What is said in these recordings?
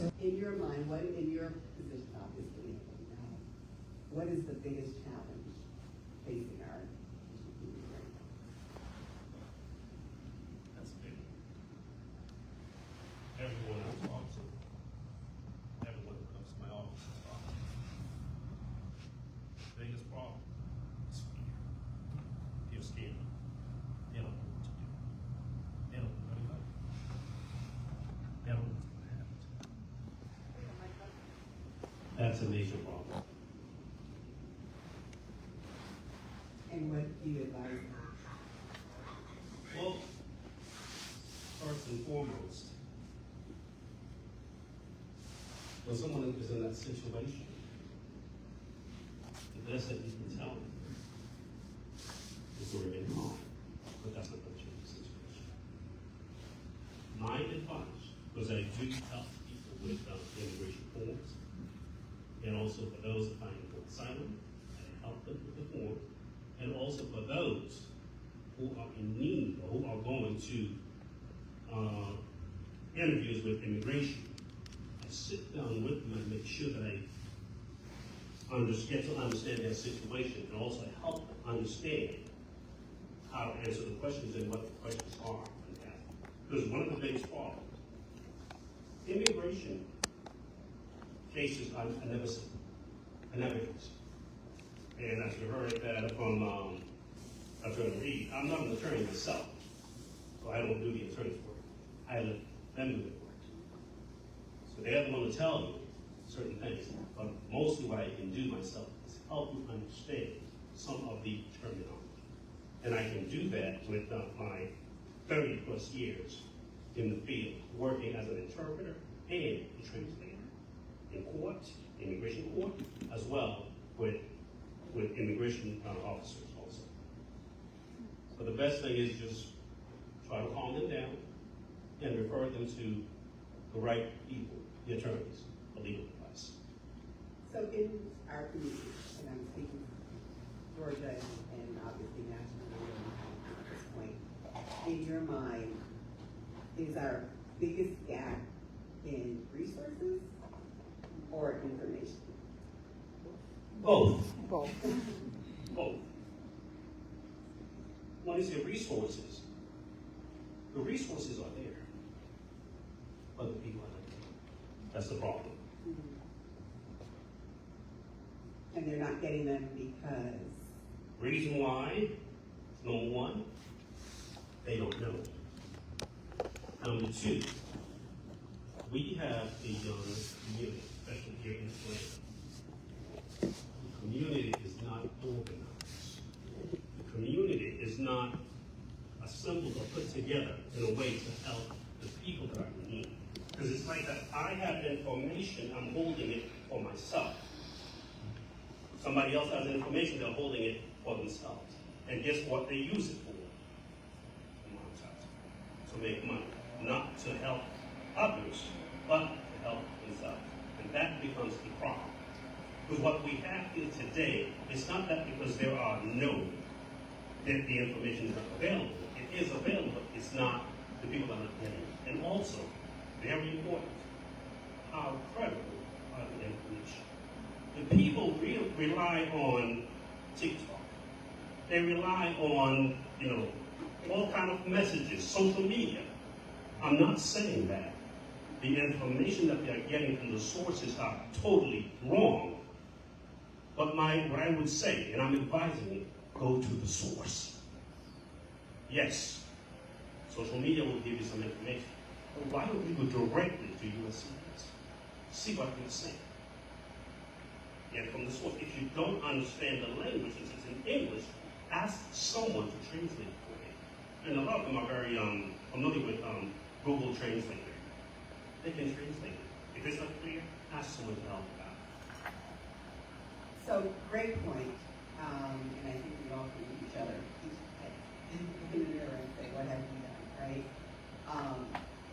In your mind, what in your position, obviously, what is the biggest challenge facing our community right now? That's big. Everyone I talk to, everyone who comes to my office is talking. The biggest problem is fear. You're scared. They don't know what to do. They don't know what to do. They don't know what's going to happen to them. That's a major problem. And what do you advise them? Well, first and foremost, when someone is in that situation, the best that you can tell them is we're getting harm, but that's not going to change the situation. My advice was I do help people with immigration forms, and also for those applying for asylum, I help them with the form, and also for those who are in need or who are going to interviews with immigration. I sit down with them and make sure that I get to understand their situation, and also help them understand how to answer the questions and what the questions are. Because one of the biggest problems, immigration cases I never see. I never see. And as you heard that from Attorney Reed, I'm not an attorney myself, so I don't do the attorney's work. I let them do the work. So they're the one to tell you certain things, but mostly what I can do myself is help you understand some of the terminology. And I can do that with my 30 plus years in the field, working as an interpreter and a translator in court, immigration court, as well with immigration officers also. So the best thing is just try to calm them down and refer them to the right people, the attorneys, the legal advice. So in our community, and I'm speaking Georgia and obviously nationally at this point, in your mind, is our biggest gap in resources or information? Both. Both. Both. When you say resources, the resources are there, but the people are not there. That's the problem. And they're not getting them because? Reason why, number one, they don't know. Number two, we have a young community, especially here in Atlanta. The community is not organized. The community is not assembled or put together in a way to help the people that are in need. Because it's like that I have information, I'm holding it for myself. Somebody else has information, they're holding it for themselves. And guess what they use it for? To make money. Not to help others, but to help themselves. And that becomes the problem. Because what we have here today is not that because there are that the information is not available. It is available, but it's not, the people are not getting it. And also, very important, how credible are the information? The people rely on TikTok. They rely on, all kind of messages, social media. I'm not saying that the information that they're getting from the sources are totally wrong. But what I would say, and I'm advising you, go to the source. Yes, social media will give you some information. But why don't you go directly to USCIS? See what they're saying. Get it from the source. If you don't understand the language, since it's in English, ask someone to translate for you. And a lot of them are very familiar with Google Translator. They can translate it. If it's not clear, ask someone to help you out. So, great point. And I think we all can look each other in the mirror and say, what have we done, right?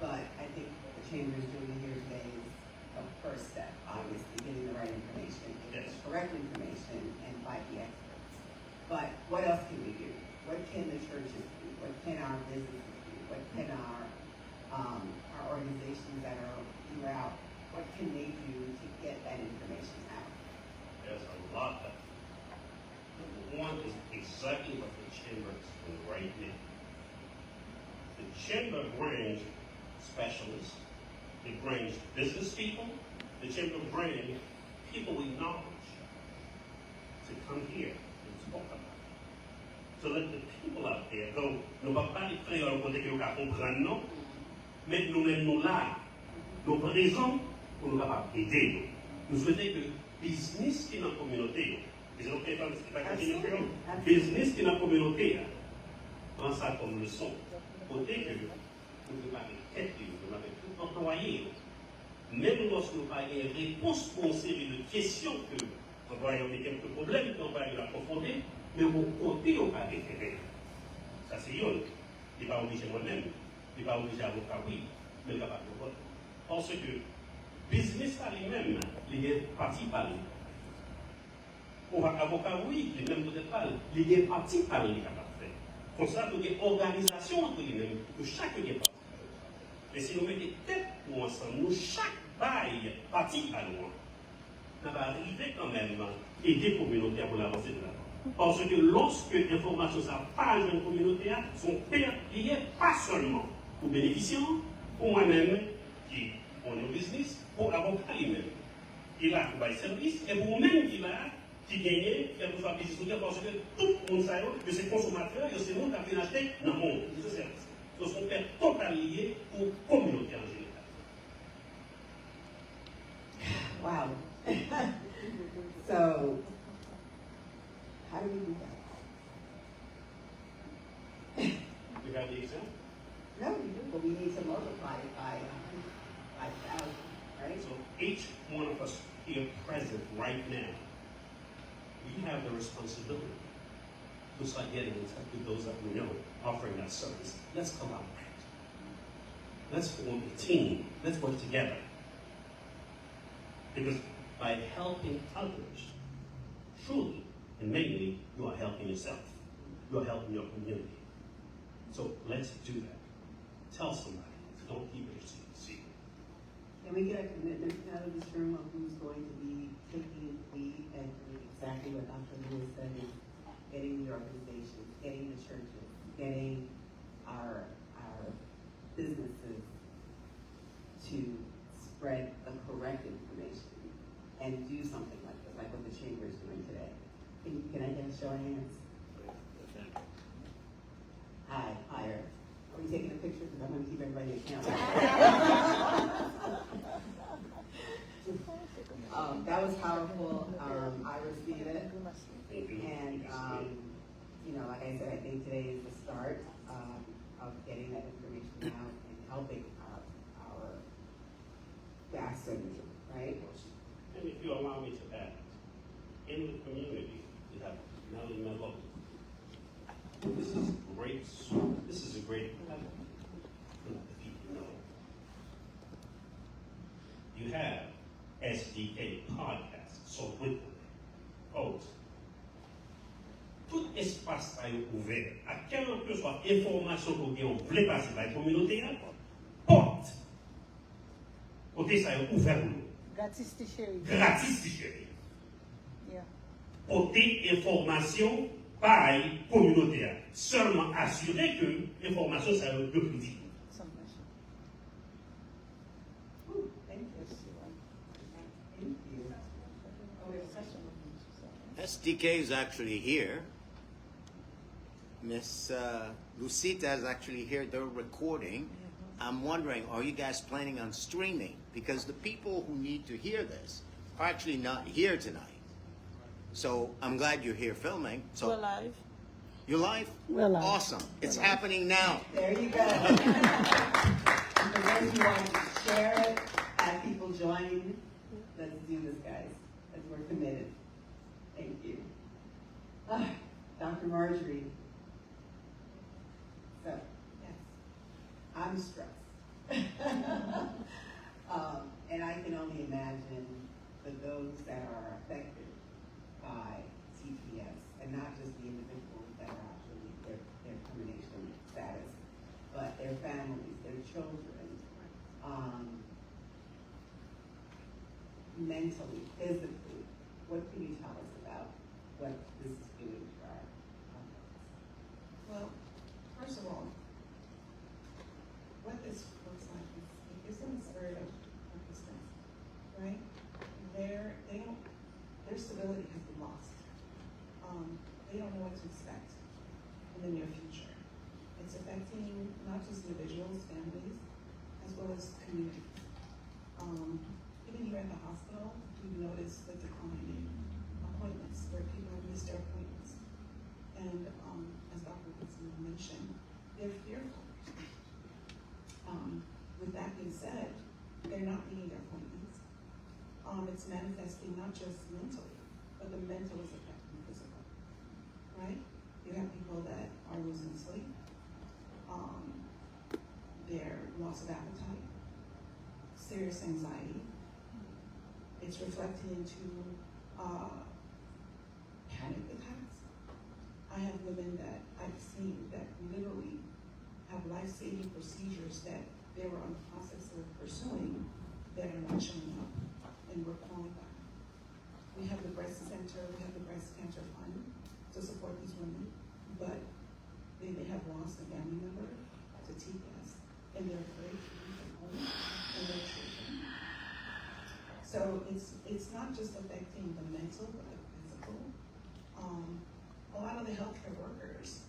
But I think what the chamber is doing here today is the first step, obviously, getting the right information, getting the correct information, and by the experts. But what else can we do? What can the churches do? What can our businesses do? What can our organizations that are throughout what can they do to get that information out? There's a lot that. Number one is exactly what the chamber is doing right now. The chamber brings specialists, it brings business people, the chamber brings people with knowledge to come here and talk about it. So let the people out there go, nous ne pouvons pas les créoles pour que nous comprenions, non, mais nous-mêmes nous là, nous présents pour nous capables d'aider. Nous souhaitons que le business qui est dans la communauté, business qui est dans la communauté, prend ça comme leçon. Côté que nous ne pas tête, nous n'avons tout employé. Même lorsque nous n'avons pas de réponse pour une série de questions que nous voyons des quelques problèmes qu'on va approfondir, mais au côté, on va référer. Ça, c'est yon. Il n'est pas obligé moi-même, il n'est pas obligé avocat, oui, mais il n'est pas capable de voter. Parce que business par lui-même, il est parti par lui. On va avocat, oui, il est même peut-être pas, il est parti par lui capable de faire. Comme ça, il y a une organisation entre lui-même, que chaque est parti. Et si nous mettons tête nous ensemble, nous, chaque bail parti par nous, on va arriver quand même à aider la communauté pour l'avancer de l'avant. Parce que lorsque l'information ça parle d'une communauté, sont liées pas seulement aux bénéficiaires, pour moi-même, qui on est au business, pour l'avocat lui-même. Il a pour le service, et pour vous-même qui l'a, qui gagne, qui a pour faire business, parce que tout le monde sait que c'est consommateur, et c'est le monde qui a bien acheté dans le monde, ce service. Donc, on peut totalement lié aux communautés en général. Wow. So, how do we do that? You have the example? No, we do, but we need to multiply it by 5,000, right? So each one of us here present right now, we have the responsibility to start getting in touch with those that we know offering that service. Let's collaborate. Let's form a team. Let's work together. Because by helping others, truly and mainly, you are helping yourself. You are helping your community. So let's do that. Tell somebody. Don't keep it a secret. Can we get a commitment out of this room of who's going to be taking the lead and doing exactly what Dr. Lewis said is getting the organizations, getting the churches, getting our businesses to spread the correct information and do something like this, like what the chamber is doing today. Can I get a show of hands? Hi, higher. Are we taking a picture? Because I'm going to keep everybody accountable. That was powerful. I received it. And, like I said, I think today is the start of getting that information out and helping our bastards, right? And if you allow me to add, in the community, you have Nelly Mello. This is great. This is a great level. The people know. You have SDA podcast, so Twitter, folks. Tout espace est ouvert. À quelle que soit information qu'on voulait passer par la communauté, porte. Côté ça est ouvert pour nous. Gratis to share. Gratis to share. Yeah. Côté information par la communauté. Seulement assurer que l'information ça est le plus vite. Some question. Thank you. Thank you. Oh, we have a question. SDK is actually here. Miss Lucita is actually here. They're recording. I'm wondering, are you guys planning on streaming? Because the people who need to hear this are actually not here tonight. So I'm glad you're here filming. So We're live. you're live? We're live. Awesome. It's happening now. There you go. And for those who want to share it, have people join, let's do this, guys. Because we're committed. Thank you. Dr. Marjorie. So, yes, I'm stressed. And I can only imagine for those that are affected by CPS, and not just the individuals that are actually their termination status, but their families, their children. mentally, physically, what can you tell us about what this is doing to our Well, first of all, what this looks like is it gives them a spirit of purposeness, right? Their stability has been lost. They don't know what to expect in the near future. It's affecting not just individuals, families, as well as communities. Even here at the hospital, we've noticed the decline in appointments where people have missed their appointments. And as Dr. Woodson mentioned, they're fearful. With that being said, they're not meeting their appointments. It's manifesting not just mentally, but the mental is affecting the physical, right? You have people that are losing sleep, their loss of appetite, serious anxiety. It's reflecting into panic attacks. I have women that I've seen that literally have life-saving procedures that they were on the process of pursuing that are not showing up, and we're calling back. We have the breast center, we have the breast cancer fund to support these women, but they may have lost a family member to TPS, and they're afraid to leave their home and their children. So it's not just affecting the mental, but the physical. A lot of the healthcare workers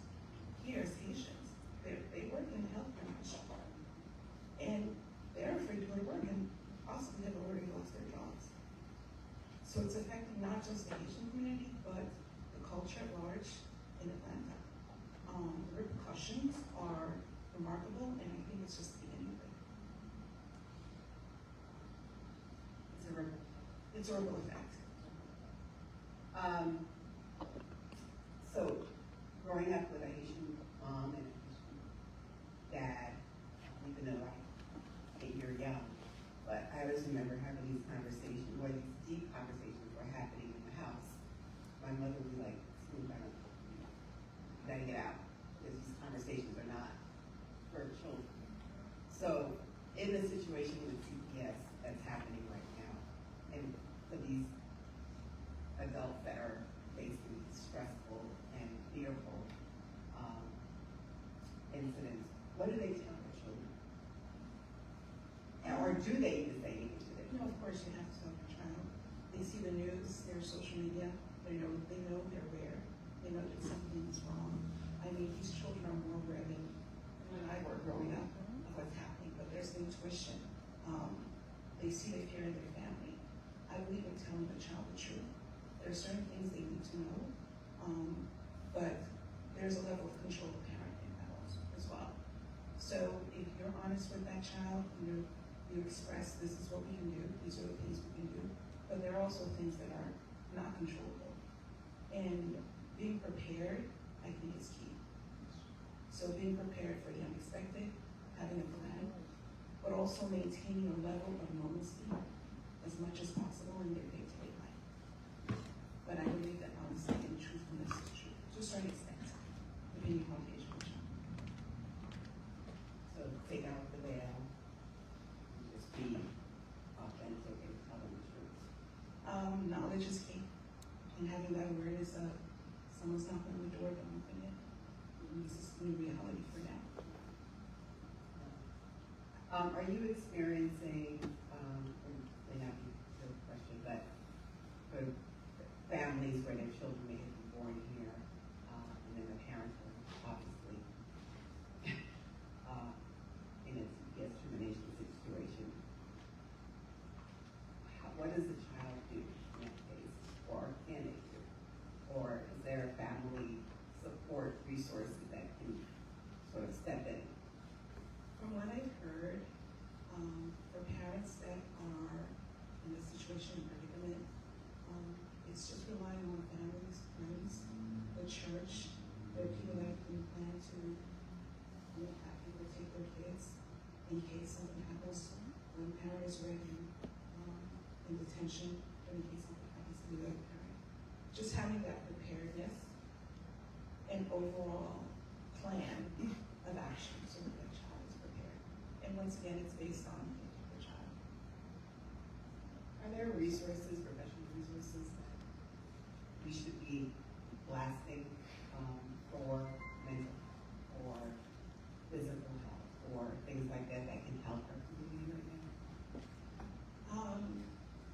here as Haitians, they work in the healthcare industry, and they're afraid to go to work and possibly have already lost their jobs. So it's affecting not just the Haitian community, but the culture at large in Atlanta. The repercussions are remarkable, and I think it's just the beginning of it. It's a ripple effect. So, growing up with a Haitian mom and a Haitian dad, even though you're young, but I always remember having these conversations, where these deep conversations were happening in the house. My mother would be like, "Smooth down, you gotta get out, because these conversations are not for children." So, in the situation with CPS that's happening right now, and for these adults that are facing these stressful and fearful incidents, what do they tell their children? Or do they even say anything to them? You know, of course, you have to tell your child. They see the news, their social media, they know they're aware. They know that something is wrong. I mean, these children are more aware than when I were growing up of what's happening, but there's the intuition. They see the fear in their family. I believe in telling the child the truth. There are certain things they need to know, but there's a level of control of parenting that also as well. So if you're honest with that child, you express, this is what we can do, these are the things we can do, but there are also things that are not controllable. And being prepared, I think, is key. So being prepared for the unexpected, having a plan, but also maintaining a level of normalcy as much as possible in their day-to-day life. But I believe that honesty and truthfulness is true, to a certain extent, depending on the age of the child. So take out the veil, and just be authentic and tell them the truth. Knowledge is key, and having that awareness of someone's knocking on the door, don't open it. This is the new reality for now. Are you experiencing, may not be the question, but for families where their children may have been born here, and then the parents are obviously in a CPS termination situation, what does the child do in that case, or can they do? Or is there a family support resources that can sort of step in? From what I've heard, for parents that are in a situation of predicament, it's just relying on families, friends, the church, the people that can plan to have people take their kids in case something happens when the parent is ready, in detention, or in case something happens to the other parent. Just having that preparedness and overall plan of action so that the child is prepared. And once again, it's based on the child. Are there there are resources, professional resources that we should be blasting for mental or physical health or things like that that can help our community right now?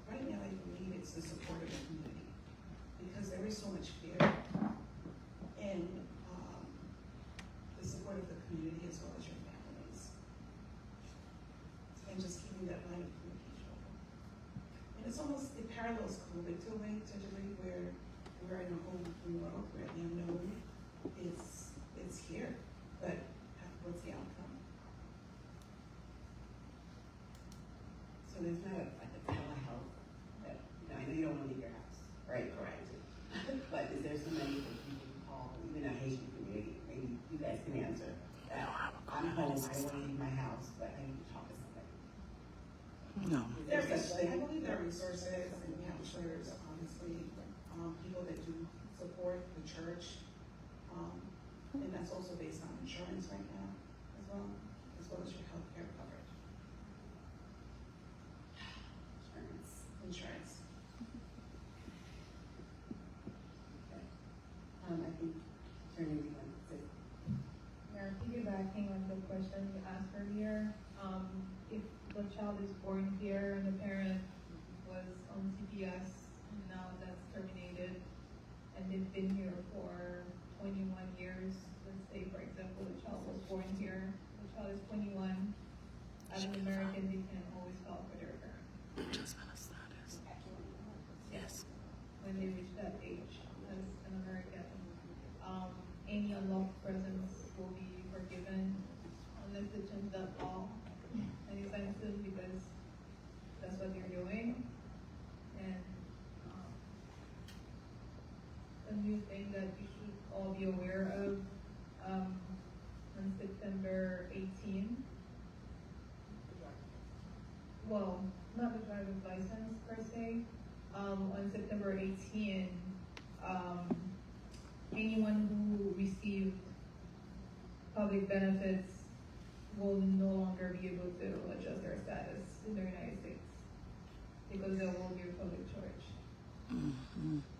Right now, I believe it's the support of the community, because there is so much fear, and the support of the community as well as your families, and just keeping that line of communication open. And it's almost, it parallels COVID to a way, to a degree, where we're in a whole new world where the unknown is here, but what's the outcome? So there's not like a telehealth that, I know you don't want to leave your house, right? Correct. But is there somebody that you can call, even a Haitian community, maybe you guys can answer, that I'm home, I want to leave my house, but I need to talk to somebody? No. Is there such I thing? believe there are resources and counselors, obviously, people that do support the church, and that's also based on insurance right now as well as your healthcare coverage. Insurance. Okay. I think Attorney Lee wants to. Yeah, piggybacking on the question you asked earlier, if the child is born here and the parent was on CPS and now that's terminated and they've been here for 21 years, let's say for example the child was born here, the child is 21, as an American they can always file for their parent. Yes. When they reach that age as an American. Any unlawful presence will be forgiven unless they change that law anytime soon, because that's what they're doing. And a new thing that you should all be aware of, on September 18, well, not the driver's license per se, on September 18, anyone who received public benefits will no longer be able to adjust their status in the United States because there will be a public charge.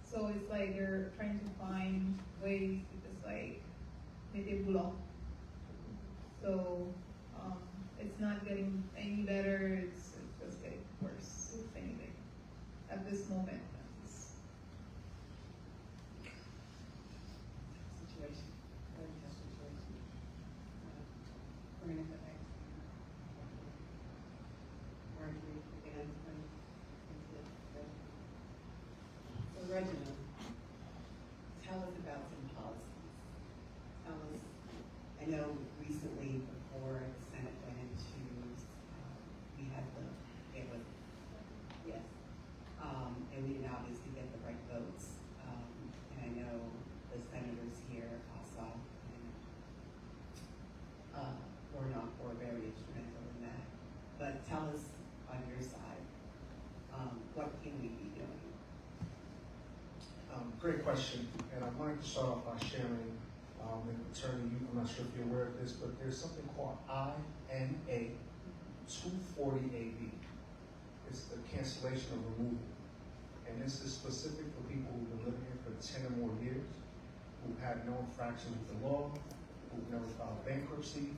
So it's like they're trying to find ways to just like make it block. So it's not getting any better, it's just getting worse, if anything, at this moment. Situation, very tough situation. We're gonna go back to Marjorie again. So Reginald, tell us about some policies. Tell us, I know recently before the Senate went into, we had the, it was, yes, and we didn't obviously get the right votes. And I know the senators here also were very instrumental in that. But tell us on your side, what can we be doing? Great question, and I wanted to start off by sharing, and Attorney, I'm not sure if you're aware of this, but there's something called INA 240AB. It's the cancellation of removal. And this is specific for people who've been living here for 10 or more years, who had no infraction with the law, who've never filed bankruptcy,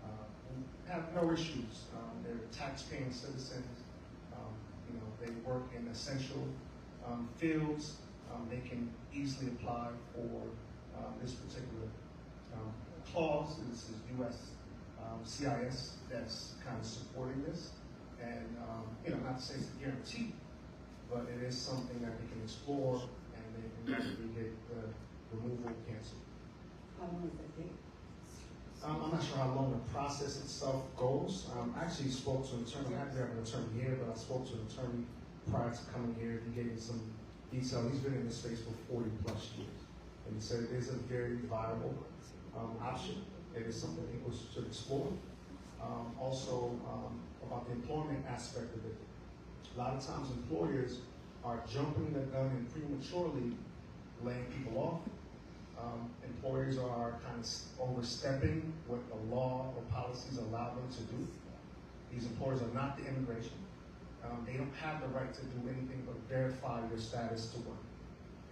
who have no issues. They're tax-paying citizens. They work in essential fields. They can easily apply for this particular clause. This is U.S. CIS that's kind of supporting this. And, not to say it's a guarantee, but it is something that they can explore and they can actually get the removal canceled. How long does that take? I'm not sure how long the process itself goes. I actually spoke to an attorney. I have to have an attorney here, but I spoke to an attorney prior to coming here. He gave me some detail. He's been in this space for 40 plus years. And he said it is a very viable option. It is something people should explore. Also, about the employment aspect of it. A lot of times employers are jumping the gun and prematurely laying people off. Employers are kind of overstepping what the law or policies allow them to do. These employers are not the immigration. They don't have the right to do anything but verify your status to work.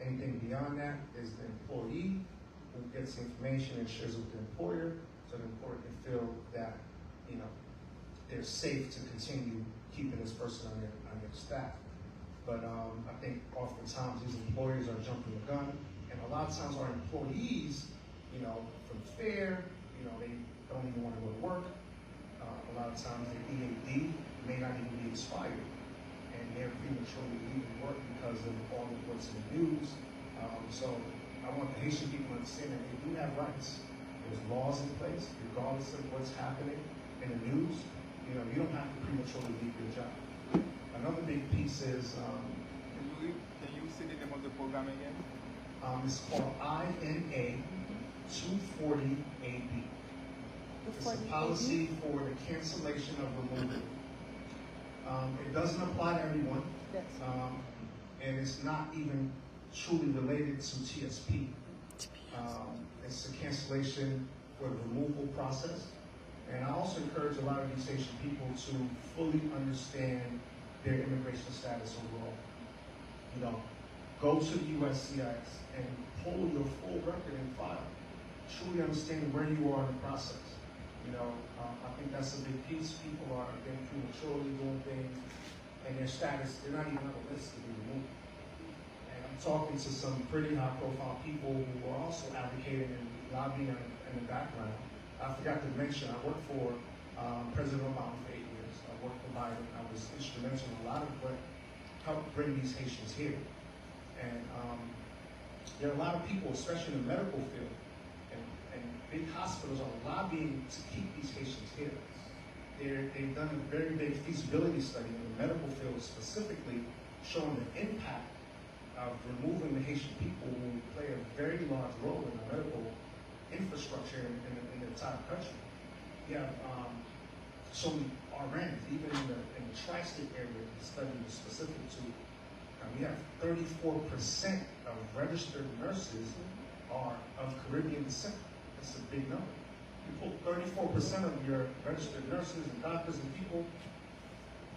Anything beyond that is the employee who gets the information and shares it with the employer, so the employer can feel that, you know, they're safe to continue keeping this person on their staff. But I think oftentimes these employers are jumping the gun, and a lot of times our employees, you know, from fear, you know, they don't even want to go to work. A lot of times their EAD may not even be expired, and they're prematurely leaving work because of all the what's in the news. So I want the Haitian people to understand that they do have rights. There's laws in place, regardless of what's happening in the news. You know, you don't have to prematurely leave your job. Another big piece is, Can you say the name of the program again? it's called INA 240AB. It's a policy for the cancellation of removal. It doesn't apply to everyone, and it's not even truly related to TSP. It's a cancellation for the removal process. And I also encourage a lot of these Haitian people to fully understand their immigration status overall. You know, go to the USCIS and pull your full record and file. Truly understand where you are in the process. You know, I think that's a big piece. People are getting prematurely doing things, and their status, they're not even on the list to be removed. And I'm talking to some pretty high-profile people who are also advocating and lobbying in the background. I forgot to mention, I worked for President Obama for 8 years. I worked for Biden. I was instrumental in a lot of what helped bring these Haitians here. And there are a lot of people, especially in the medical field, and big hospitals are lobbying to keep these Haitians here. They've done a very big feasibility study in the medical field specifically, showing the impact of removing the Haitian people who play a very large role in the medical infrastructure in the entire country. You have so many RNs, even in the tri-state area, the study was specific to, we have 34% of registered nurses are of Caribbean descent. That's a big number. You pull 34% of your registered nurses and doctors and people,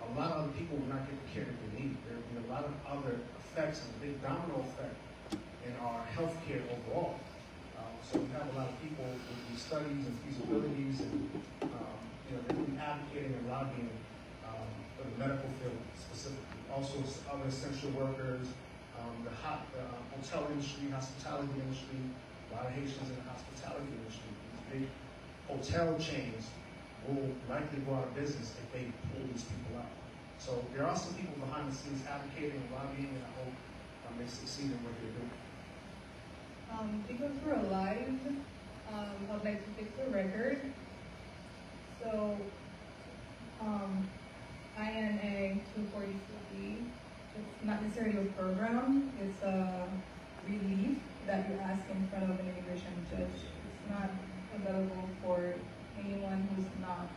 a lot of other people will not get the care that they need. There will be a lot of other effects and a big domino effect in our healthcare overall. So we have a lot of people with these studies and feasibilities, and you know, they're really advocating and lobbying for the medical field specifically. Also, other essential workers, the hotel industry, hospitality industry. A lot of Haitians in the hospitality industry. These big hotel chains will likely go out of business if they pull these people out. So there are some people behind the scenes advocating and lobbying, and I hope they succeed in what they're doing. Because we're live, I'd like to fix the record. So, INA 242B, it's not necessarily a program, it's a relief that you ask in front of an immigration judge. It's not available for anyone who's not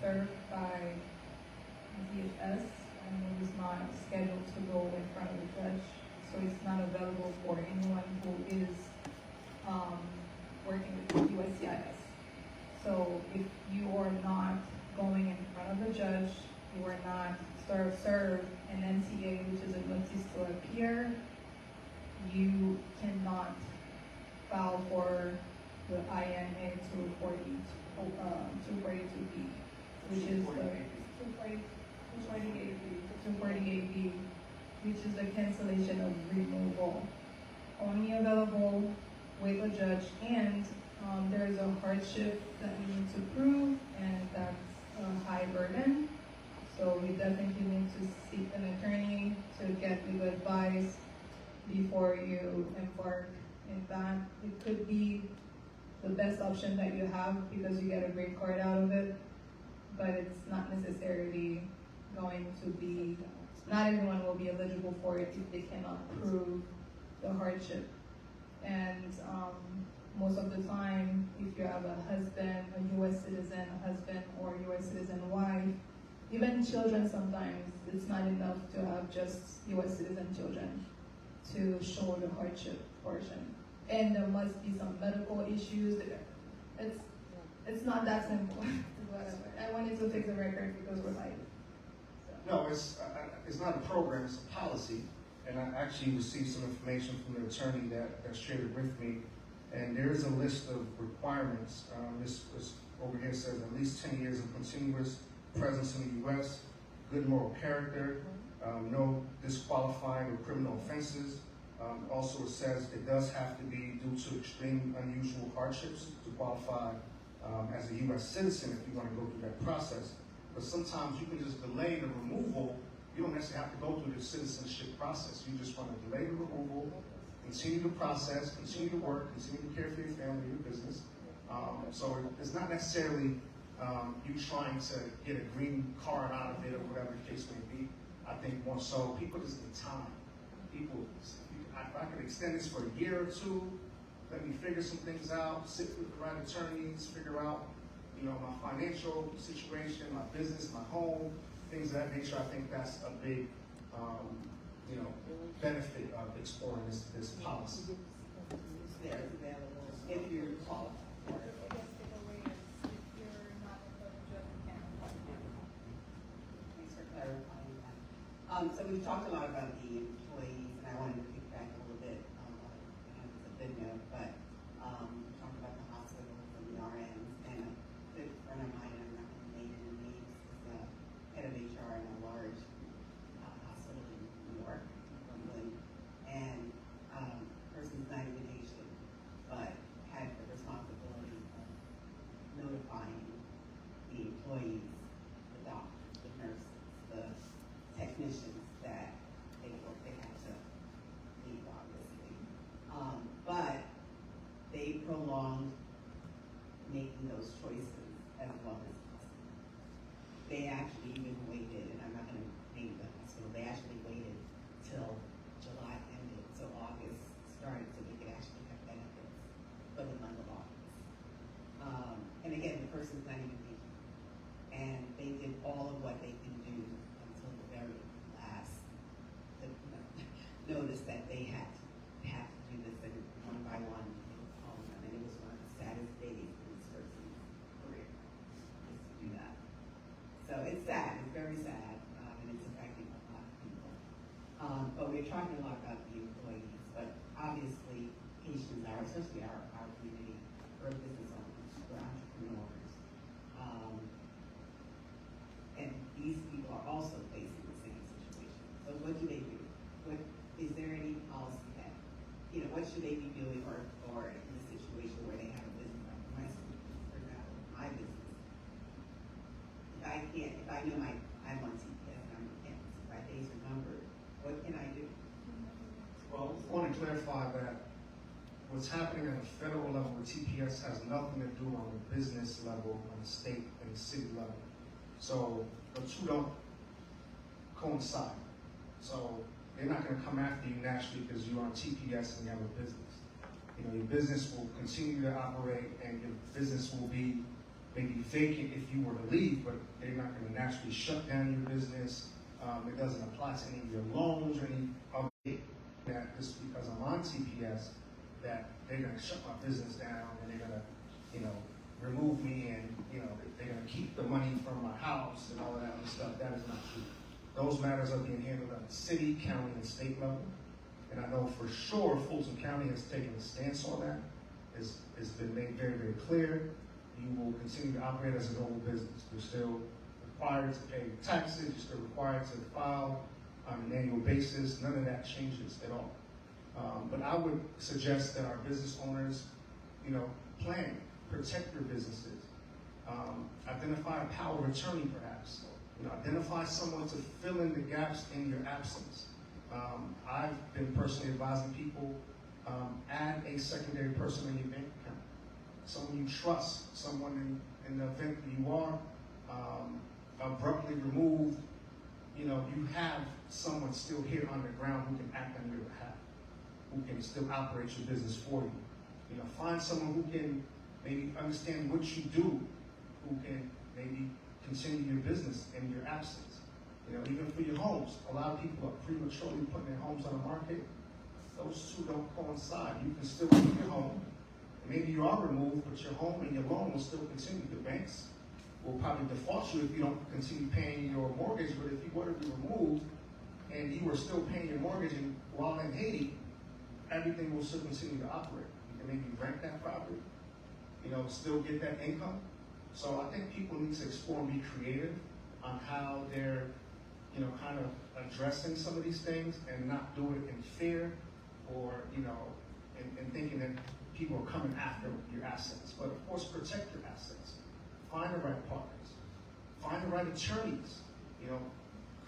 served by DHS and who's not scheduled to go in front of the judge. So it's not available for anyone who is working with USCIS. So if you are not going in front of the judge, you are not served an NCA, which is a notice to appear, you cannot file for the INA 242B, which is the 248B, which is the cancellation of removal. Only available with a judge, and there is a hardship that you need to prove, and that's a high burden. So you definitely need to seek an attorney to get legal advice before you embark in that. It could be the best option that you have because you get a great card out of it, but it's not necessarily going to be, not everyone will be eligible for it if they cannot prove the hardship. And most of the time, if you have a husband, a U.S. citizen husband or U.S. citizen wife, even children sometimes, it's not enough to have just U.S. citizen children to show the hardship portion. And there must be some medical issues. It's not that simple. Whatever. I wanted to fix the record because we're live. So. No, it's not a program, it's a policy. And I actually received some information from the attorney that shared it with me. And there is a list of requirements. This over here says at least 10 years of continuous presence in the U.S., good moral character, no disqualifying or criminal offenses. Also, it says it does have to be due to extreme unusual hardships to qualify as a U.S. citizen if you want to go through that process. But sometimes you can just delay the removal. You don't necessarily have to go through the citizenship process. You just want to delay the removal, continue the process, continue to work, continue to care for your family, your business. So it's not necessarily you trying to get a green card out of it or whatever the case may be. I think more so people just need time. People, if I could extend this for a year or two, let me figure some things out, sit with the right attorneys, figure out, my financial situation, my business, my home, things of that nature. I think that's a big, benefit of exploring this policy. There, it's available if you're qualified. Thanks for clarifying that. So we've talked a lot about the employees, and I wanted to pick back a little bit. It's a good note, but we talked about the hospitals and the RNs, and a good friend of mine, I'm not going to name any names, is the head of HR in a large hospital in New York, Brooklyn, and person's not even Haitian, but had the responsibility of notifying the employees, the doctors, the nurses, the technicians that they had to leave, obviously. But they prolonged making those choices as long as possible. They actually even waited, and I'm not going to name the hospital, they actually waited till July ended, so August started, so they could actually have benefits for the month of August. And again, the person's not even thinking. And they did all of what they can do until the very last notice that they had to do this, and one by one they were calling them, and it was one of the saddest days in this person's career, just to do that. So it's sad, it's very sad, and it's affecting a lot of people. But we're talking a lot about the employees, but obviously Haitians are, especially our community, we're business owners, we're entrepreneurs. And these people are also facing the same situation. So what do they do? Is there any policy that, what should they be doing or in a situation where they have a business, like my school, for example, my business. If I know I'm on TPS and I'm on campus, if my days are numbered, what can I do? Well, I want to clarify that what's happening at the federal level with TPS has nothing to do on the business level, on the state and the city level. So the two don't coincide. So they're not going to come after you naturally because you're on TPS and you have a business. Your business will continue to operate and your business will be maybe vacant if you were to leave, but they're not going to naturally shut down your business. It doesn't apply to any of your loans or any of that just because I'm on TPS that they're going to shut my business down and they're going to, remove me and, they're going to keep the money from my house and all of that other stuff. That is not true. Those matters are being handled at the city, county, and state level. And I know for sure Fulton County has taken a stance on that. It's been made very, very clear. You will continue to operate as a normal business. You're still required to pay taxes. You're still required to file on an annual basis. None of that changes at all. But I would suggest that our business owners, plan, protect your businesses. Identify a power of attorney, perhaps. Identify someone to fill in the gaps in your absence. I've been personally advising people, add a secondary person in your bank account. Someone you trust, someone in the event that you are abruptly removed, you have someone still here on the ground who can act on your behalf, who can still operate your business for you. Find someone who can maybe understand what you do, who can maybe continue your business in your absence. Even for your homes, a lot of people are prematurely putting their homes on the market. Those two don't coincide. You can still keep your home. Maybe you are removed, but your home and your loan will still continue. The banks will probably default you if you don't continue paying your mortgage. But if you were to be removed and you were still paying your mortgage and while in Haiti, everything will still continue to operate. You can maybe rent that property, you know, still get that income. So I think people need to explore and be creative on how they're, you know, kind of addressing some of these things and not do it in fear or, you know, and thinking that people are coming after your assets. But of course, protect your assets. Find the right partners. Find the right attorneys. You know,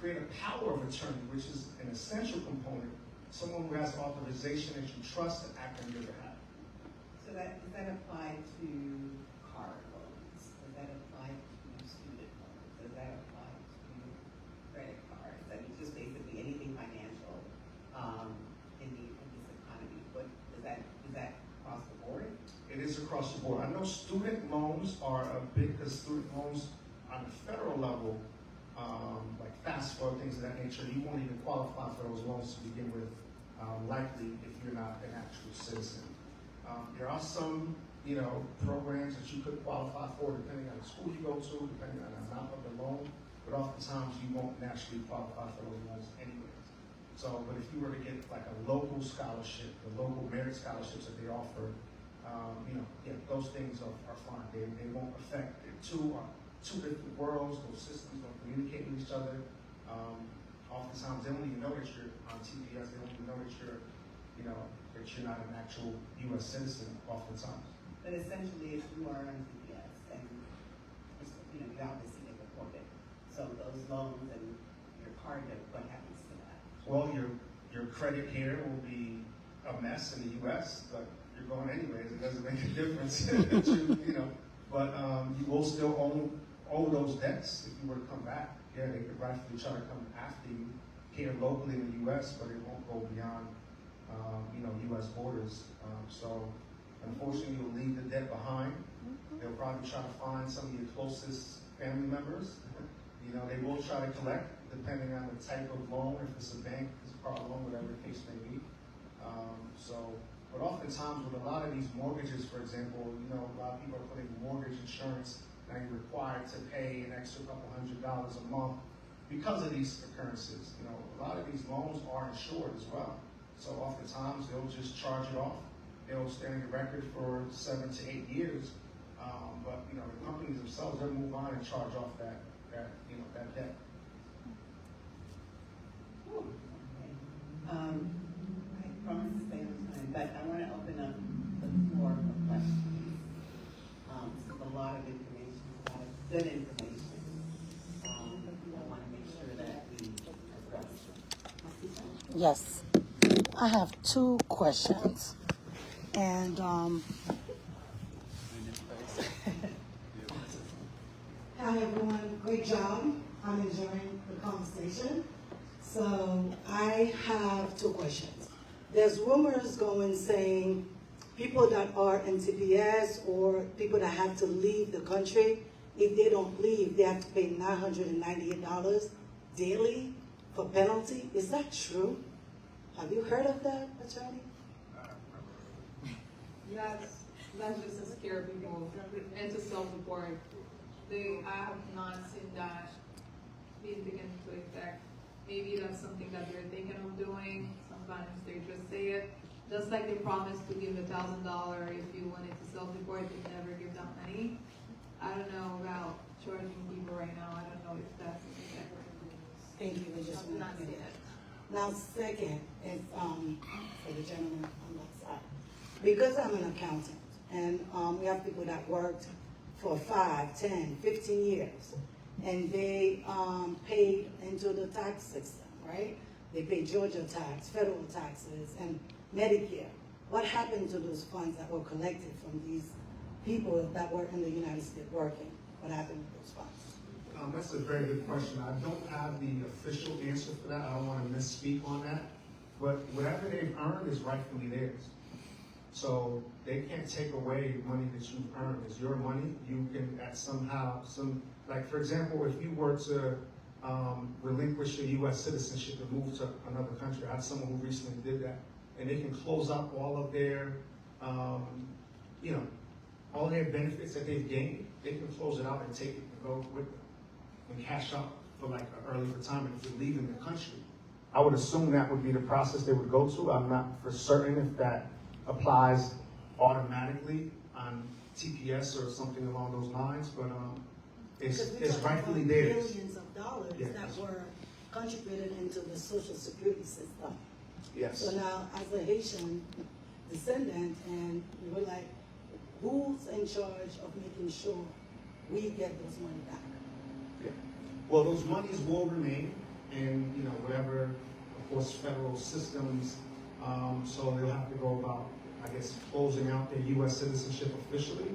create a power of attorney, which is an essential component. Someone who has authorization that you trust to act on your behalf. So does that apply to car loans? Does that apply to student loans? Does that apply to credit cards? I mean, just basically anything financial in this economy. What is that across the board? It is across the board. I know student loans are a big, because student loans on the federal level, like FAFSA, things of that nature, you won't even qualify for those loans to begin with, likely if you're not an actual citizen. There are some, you know, programs that you could qualify for depending on the school you go to, depending on the amount of the loan, but oftentimes you won't naturally qualify for those loans anyways. So, but if you were to get like a local scholarship, the local merit scholarships that they offer, you know, yeah, those things are fine. They won't affect it. Two different worlds. Those systems don't communicate with each other. Oftentimes, they don't even know that you're on TPS. They don't even know that you're, you know, that you're not an actual U.S. citizen. Oftentimes. But essentially, if you are on TPS and you know you obviously get reported, so those loans and your card debt, what happens to that? Well, your credit here will be a mess in the U.S., but you're going anyways. It doesn't make a difference, you know. But you will still owe those debts if you were to come back. Yeah, they could rightfully try to come after you here locally in the U.S., but it won't go beyond, you know, U.S. borders. So, unfortunately, you'll leave the debt behind. They'll probably try to find some of your closest family members. You know, they will try to collect, depending on the type of loan, if it's a bank, if it's a car loan, whatever the case may be. But oftentimes with a lot of these mortgages, for example, you know, a lot of people are putting mortgage insurance, now you're required to pay an extra couple $100 a month because of these occurrences. You know, a lot of these loans are insured as well. So oftentimes they'll just charge it off. They'll stand your record for 7 to 8 years. But you know, the companies themselves, they'll move on and charge off that you know, that debt. I promise to stay on time, but I want to open up the floor for questions. So a lot of information, a lot of good information. I want to make sure that we address. Yes. I have 2 questions. And Hi everyone, great job. I'm enjoying the conversation. So I have 2 questions. There's rumors going saying people that are in TPS or people that have to leave the country, if they don't leave, they have to pay $998 daily for penalty. Is that true? Have you heard of that, attorney? Yes, that's just to scare people and to self-report. I have not seen that being taken into effect. Maybe that's something that they're thinking of doing. Sometimes they just say it. Just like they promised to give $1,000 if you wanted to self-report, they never give that money. I don't know about charging people right now. I don't know if that's exactly. Thank you. We just I've not seen it. Now, second is for the gentleman on that side. Because I'm an accountant, and we have people that worked for 5, 10, 15 years, and they paid into the tax system, right? They pay Georgia tax, federal taxes, and Medicare. What happened to those funds that were collected from these people that were in the United States working? What happened to those funds? That's a very good question. I don't have the official answer for that. I don't want to misspeak on that. But whatever they've earned is rightfully theirs. So they can't take away money that you've earned. It's your money. You can like for example, if you were to relinquish your U.S. citizenship and move to another country, I had someone who recently did that, and they can close out all of their, you know, all their benefits that they've gained, they can close it out and take it and go with them and cash out for like an early retirement if you're leaving the country. I would assume that would be the process they would go to. I'm not for certain if that applies automatically on TPS or something along those lines, but it's rightfully theirs. Billions of dollars Yes. that were contributed into the social security system. Yes. So now, as a Haitian descendant, and we were like, who's in charge of making sure we get those money back? Yeah. Well, those monies will remain in, whatever, of course, federal systems. So they'll have to go about, I guess, closing out their U.S. citizenship officially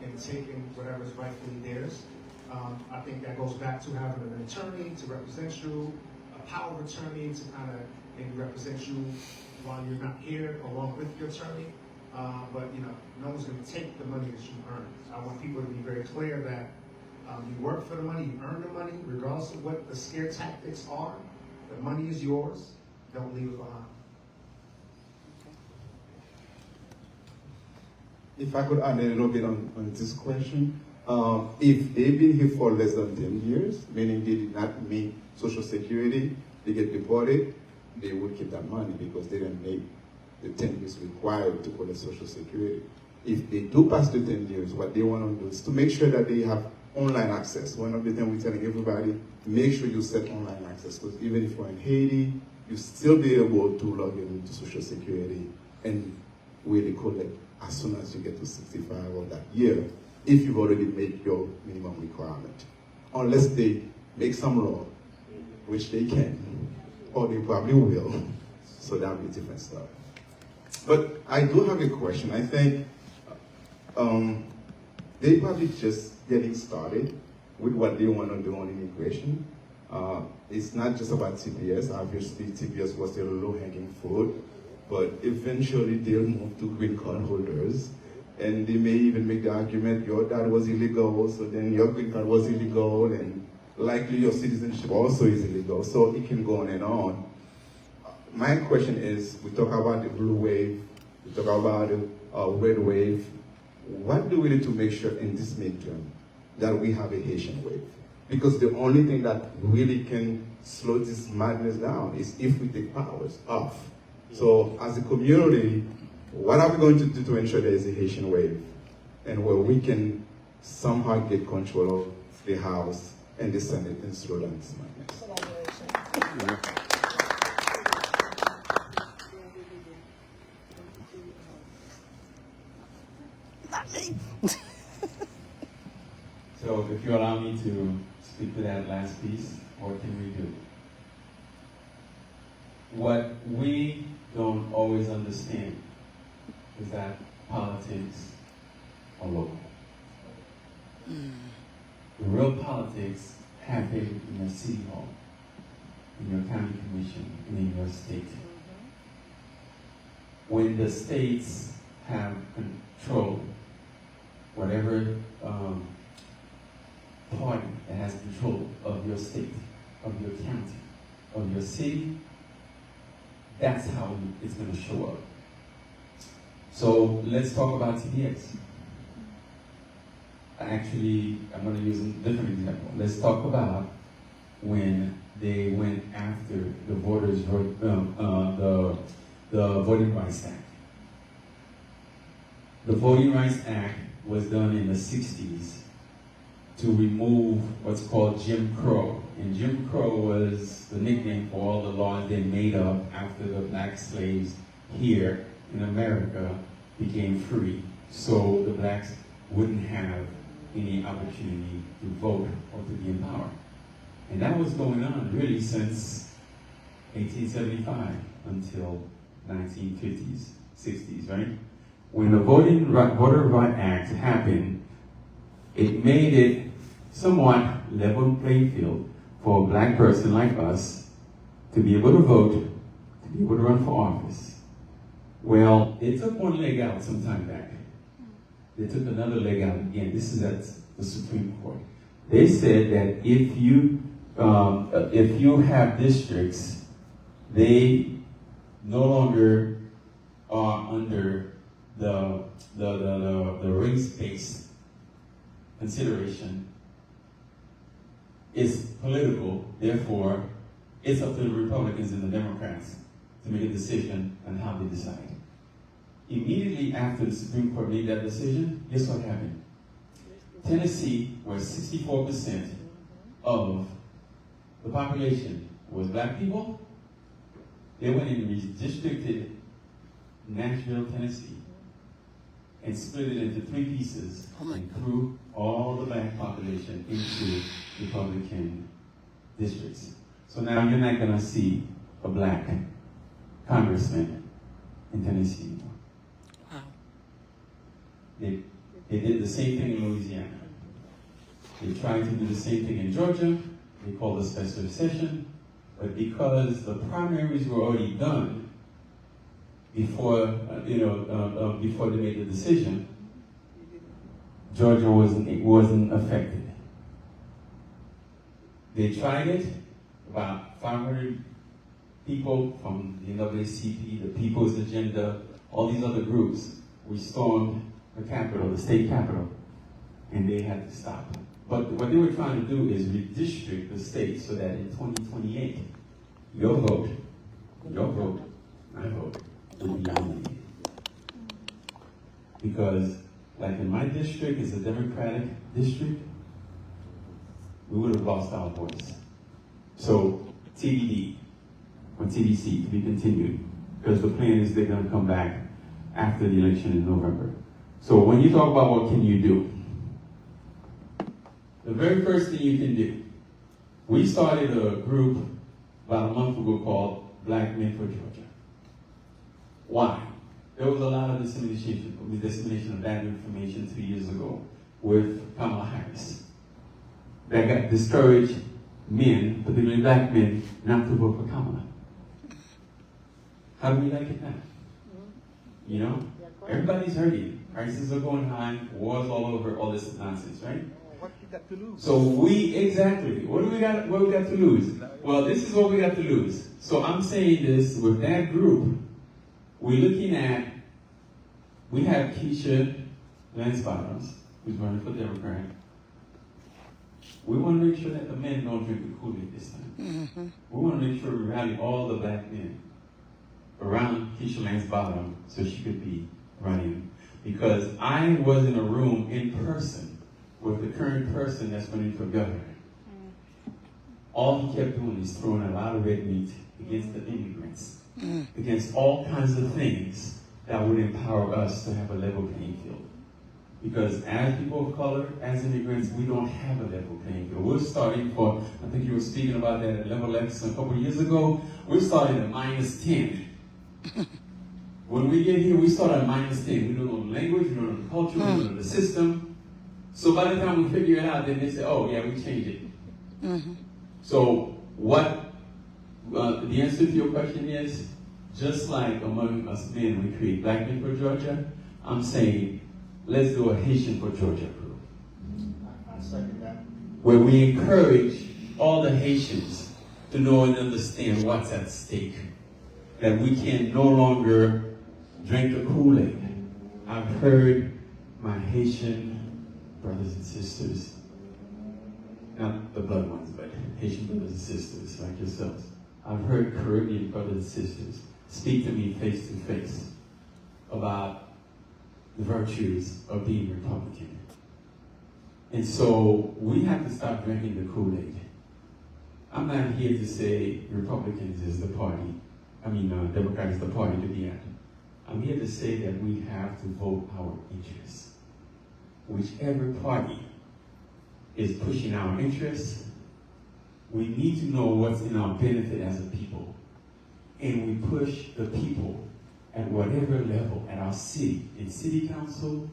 and taking whatever's rightfully theirs. I think that goes back to having an attorney to represent you, a power of attorney to kind of maybe represent you while you're not here, along with your attorney. But no one's going to take the money that you earn. I want people to be very clear that you work for the money, you earn the money, regardless of what the scare tactics are. The money is yours. Don't leave it behind. If I could add a little bit on this question. If they've been here for less than 10 years, meaning they did not meet Social Security, they get deported, they would keep that money because they didn't make the 10 years required to collect Social Security. If they do pass the 10 years, what they want to do is to make sure that they have online access. One of the things we're telling everybody, make sure you set online access, because even if you're in Haiti, you still be able to log into Social Security and really collect as soon as you get to 65 of that year, if you've already made your minimum requirement. Unless they make some law, which they can, or they probably will, so that'll be a different stuff. But I do have a question. I think they probably just getting started with what they want to do on immigration. It's not just about TPS. Obviously, TPS was the low-hanging fruit, but eventually they'll move to green card holders. And they may even make the argument, your dad was illegal, so then your green card was illegal, and likely your citizenship also is illegal. So it can go on and on. My question is, we talk about the blue wave, we talk about the red wave. What do we need to make sure in this midterm that we have a Haitian wave? Because the only thing that really can slow this madness down is if we take powers off. So as a community, what are we going to do to ensure there is a Haitian wave and where we can somehow get control of the House and the Senate and slow down this madness? So if you allow me to speak to that last piece, what can we do? What we don't always understand is that politics are local. The real politics happen in your city hall, in your county commission, and in your state. When the states have control, whatever party that has control of your state, of your county, of your city, that's how it's going to show up. So let's talk about TPS. Actually, I'm going to use a different example. Let's talk about when they went after the voters, the Voting Rights Act. The Voting Rights Act was done in the 60s to remove what's called Jim Crow. And Jim Crow was the nickname for all the laws they made up after the black slaves here in America became free, so the blacks wouldn't have any opportunity to vote or to be in power. And that was going on really since 1875 until 1950s, 60s, right? When the Voter Rights Act happened, it made it somewhat level playing field for a black person like us to be able to vote, to be able to run for office. Well, they took one leg out some time back. They took another leg out again. This is at the Supreme Court. They said that if you have districts, they no longer are under the the race-based consideration is political. Therefore, it's up to the Republicans and the Democrats to make a decision on how they decide. Immediately after the Supreme Court made that decision, guess what happened? Tennessee, where 64% of the population was black people, they went and redistricted Nashville, Tennessee, and split it into 3 pieces and threw all the black population into Republican districts. So now you're not going to see a black congressman in Tennessee anymore. Wow. They did the same thing in Louisiana. They tried to do the same thing in Georgia. They called a special session, but because the primaries were already done before before they made the decision, Georgia wasn't affected. They tried it. About 500 people from the NAACP, the People's Agenda, all these other groups, we stormed the Capitol, the state Capitol, and they had to stop. But what they were trying to do is redistrict the state so that in 2028, your vote, my vote, will be eliminated. Because, like in my district, it's a Democratic district, we would have lost our voice. So, TBD, or TBC, to be continued, because the plan is they're going to come back after the election in November. So when you talk about what can you do, the very first thing you can do, we started a group about a month ago called Black Men for Georgia. Why? There was a lot of dissemination of bad information 2 years ago with Kamala Harris that got discouraged men, particularly black men, not to vote for Kamala. How do we like it now? You know? Everybody's hurting. Prices are going high, wars all over, all this nonsense, right? What we got to lose? So what do we got to lose? Well, this is what we got to lose. So I'm saying this, with that group, we're looking at, we have Keisha Lance Bottoms, who's running for Democrat. We want to make sure that the men don't drink the Kool-Aid this time. Mm-hmm. We want to make sure we rally all the black men around Keisha Lance Bottom so she could be running. Because I was in a room in person with the current person that's running for governor. All he kept doing is throwing a lot of red meat against the immigrants, against all kinds of things that would empower us to have a level playing field. Because as people of color, as immigrants, we don't have a level playing field. We're starting for, I think you were speaking about that at Level X a couple of years ago, we're starting at -10. When we get here, we start at -10. We don't know the language, we don't know the culture, we don't know the system. So by the time we figure it out, then they say, oh yeah, we changed it. Mm-hmm. So what the answer to your question is, just like among us men, we create Black Men for Georgia, I'm saying, let's do a Haitian for Georgia group. I second that. Where we encourage all the Haitians to know and understand what's at stake. That we can no longer drink the Kool-Aid. I've heard my Haitian brothers and sisters, not the blood ones, but Haitian brothers and sisters like yourselves. I've heard Caribbean brothers and sisters speak to me face to face about the virtues of being Republican. And so we have to stop drinking the Kool-Aid. I'm not here to say Republicans is the party. Democrat is the party to be at. I'm here to say that we have to vote our interests. Whichever party is pushing our interests, we need to know what's in our benefit as a people. And we push the people at whatever level, at our city, in city council.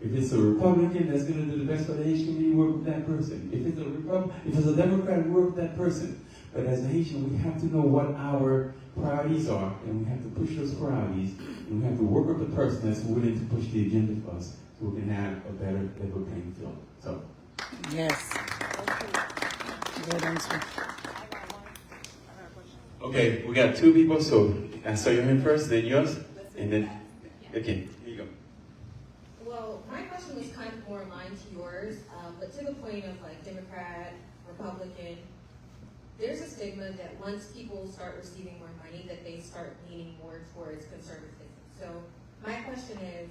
If it's a Republican that's going to do the best for the Haitian community, work with that person. If it's a Democrat, work with that person. But as a Haitian, we have to know what our priorities are, and we have to push those priorities, and we have to work with the person that's willing to push the agenda for us, so we can have a better level playing field. So. Yes. Good answer. Okay, we got 2 people, so I saw your hand first, then yours, and then, okay, here you go. is kind of more aligned to yours, but to the point of like Democrat, Republican, there's a stigma that once people start receiving more money, that they start leaning more towards conservatism. So my question is,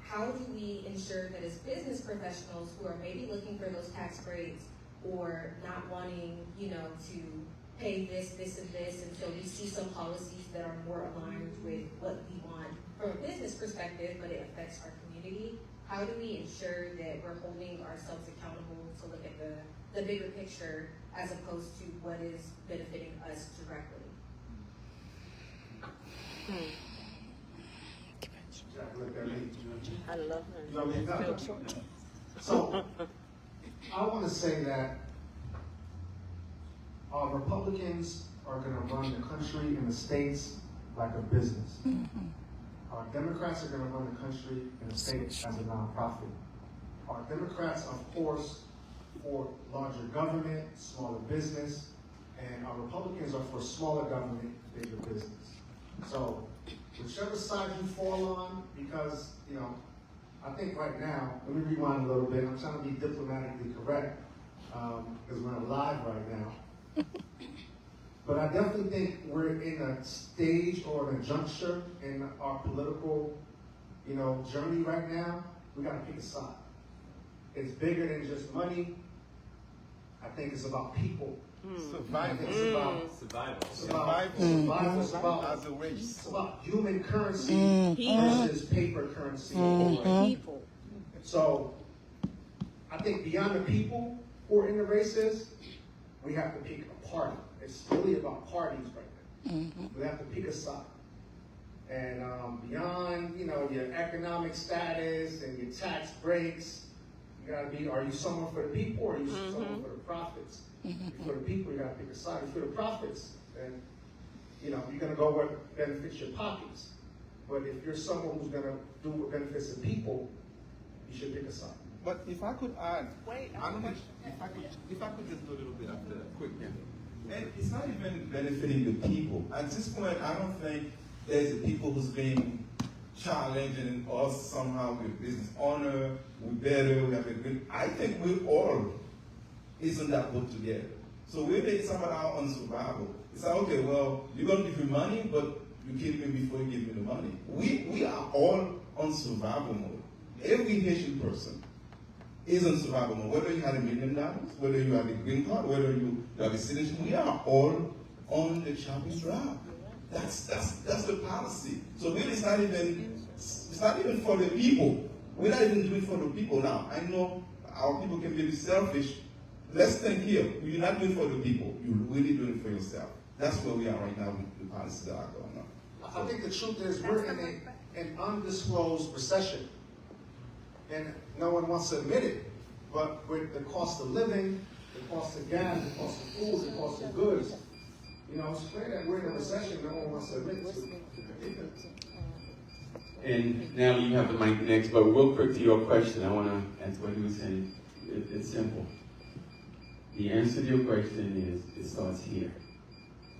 how do we ensure that as business professionals who are maybe looking for those tax breaks or not wanting, to pay this, and this, and so we see some policies that are more aligned with what we want from a business perspective, but it affects our community, how do we ensure that we're holding ourselves accountable to look at the bigger picture as opposed to what is benefiting us directly? I love her. So, I want to say that Republicans are going to run the country and the states like a business. Democrats are going to run the country and the states as a nonprofit. Democrats, of course, for larger government, smaller business, and Republicans are for smaller government, bigger business. So, whichever side you fall on, because, I think right now, let me rewind a little bit, I'm trying to be diplomatically correct, because we're live right now. But I definitely think we're in a stage or in a juncture in our political, journey right now. We got to pick a side. It's bigger than just money. I think it's about people. Survival. It's about as a race. It's about human currency versus paper currency. So I think beyond the people who are in the races, we have to pick a party. It's really about parties right now. We have to pick a side. And beyond, your economic status and your tax breaks, you gotta be, are you someone for the people or are you someone for the profits? If you're for the people, you gotta pick a side. If you're for the profits, then, you're gonna go where benefits your pockets. But if you're someone who's gonna do what benefits the people, you should pick a side. But if I could add, if I could just do a little bit after that, quick. And it's not even benefiting the people. At this point, I don't think there's the people who's being challenging us somehow with business owner, we're better, we have a good, I think we all isn't that put together. So we make someone out on survival. It's like, okay, well, you're going to give me money, but you kill me before you give me the money. We are all on survival mode. Every Haitian person is on survival mode. Whether you have $1 million, whether you have a green card, whether you have a citizenship, we are all on the chopping block. That's the policy. So really it's not even for the people. We're not even doing it for the people now. I know our people can be selfish. Let's think here. You're not doing it for the people. You're really doing it for yourself. That's where we are right now with the policies that are going on. I think the truth is we're in an undisclosed recession. And no one wants to admit it. But with the cost of living, the cost of gas, the cost of food, the cost of goods, it's clear that we're in a recession. No one wants to admit to it. And now you have the mic next, but real quick to your question, I want to answer what you were saying. It's simple. The answer to your question is, it starts here.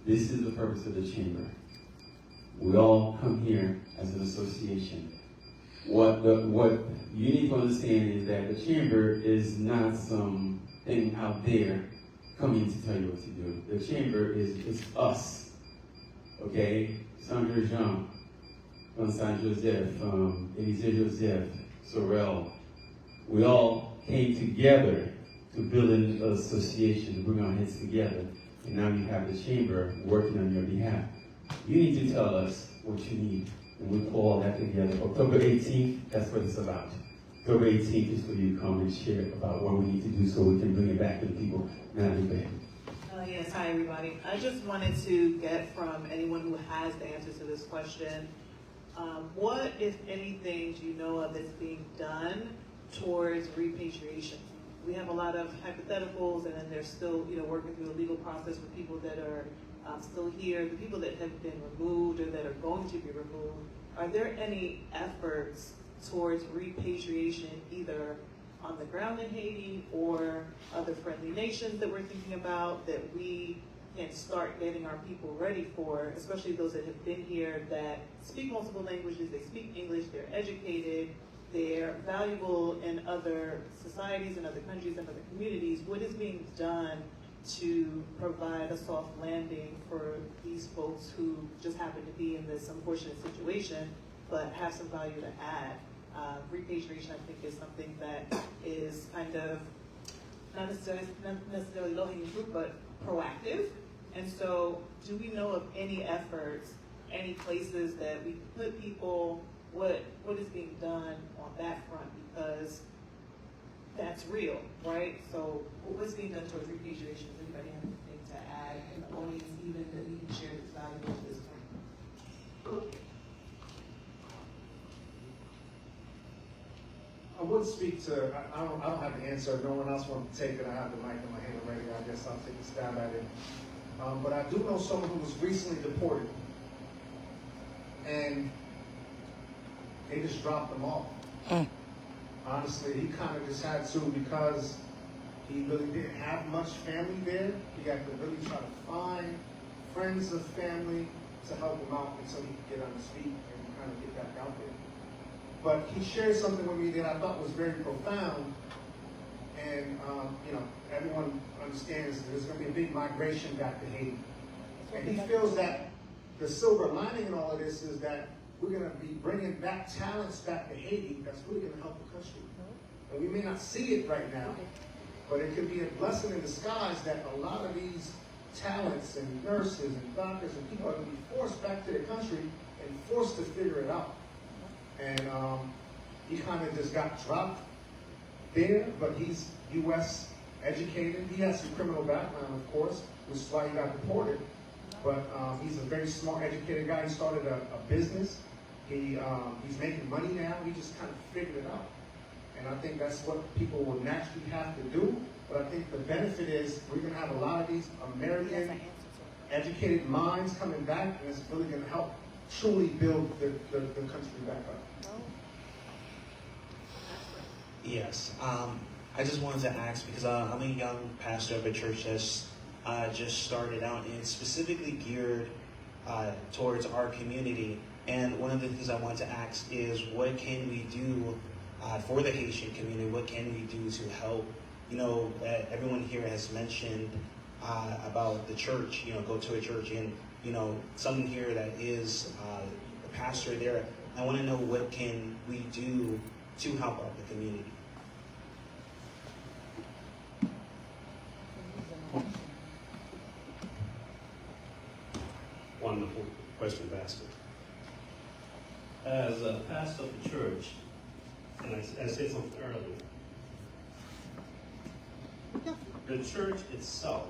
This is the purpose of the chamber. We all come here as an association. What you need to understand is that the chamber is not some thing out there coming to tell you what to do. The chamber is us. Okay? Sandra Jean, Vincent Joseph, Elise Joseph, Sorel. We all came together to build an association, to bring our heads together. And now you have the chamber working on your behalf. You need to tell us what you need. And we pull all that together. October 18th, that's what it's about. October 18th is for you to come and share about what we need to do so we can bring it back to the people. Now you back. Yes, hi everybody. I just wanted to get from anyone who has the answer to this question, what, if anything, do you know of that's being done towards repatriation? We have a lot of hypotheticals, and then they're still, working through the legal process with people that are still here, the people that have been removed or that are going to be removed. Are there any efforts towards repatriation, either on the ground in Haiti or other friendly nations that we're thinking about, that we can start getting our people ready for, especially those that have been here, that speak multiple languages, they speak English, they're educated, they're valuable in other societies, in other countries, in other communities. What is being done to provide a soft landing for these folks who just happen to be in this unfortunate situation, but have some value to add? Repatriation, I think, is something that is kind of not necessarily low-hanging fruit, but proactive. And so, do we know of any efforts, any places that we put people? What is being done on that front? Because that's real, right? So, what's being done towards repatriation? Does anybody have anything to add in the audience, even that we can share that's valuable at this point? I would speak to, I don't have the answer. If no one else wants to take it, I have the mic in my hand already. I guess I'll take a stab at it. But I do know someone who was recently deported. And they just dropped him off. Honestly, he kind of just had to, because he really didn't have much family there. He had to really try to find friends of family to help him out until he could get on his feet and kind of get back out there. But he shared something with me that I thought was very profound. And, everyone understands there's going to be a big migration back to Haiti. And he feels that the silver lining in all of this is that we're going to be bringing back talents back to Haiti that's really going to help the country. And we may not see it right now, but it could be a blessing in disguise that a lot of these talents and nurses and doctors and people are going to be forced back to their country and forced to figure it out. And he kind of just got dropped there, but he's U.S. educated. He has some criminal background, of course, which is why he got deported. But he's a very smart, educated guy. He started a business. He's making money now. He just kind of figured it out. And I think that's what people will naturally have to do. But I think the benefit is we're going to have a lot of these American educated minds coming back, and it's really going to help truly build the country back up. Yes. I just wanted to ask, because I'm a young pastor of a church that's just started out and specifically geared towards our community. And one of the things I wanted to ask is, what can we do for the Haitian community? What can we do to help? Everyone here has mentioned about the church, go to a church, and, someone here that is a pastor there. I want to know, what can we do to help out the community? Wonderful question, Pastor. As a pastor of the church, and I said something earlier, the church itself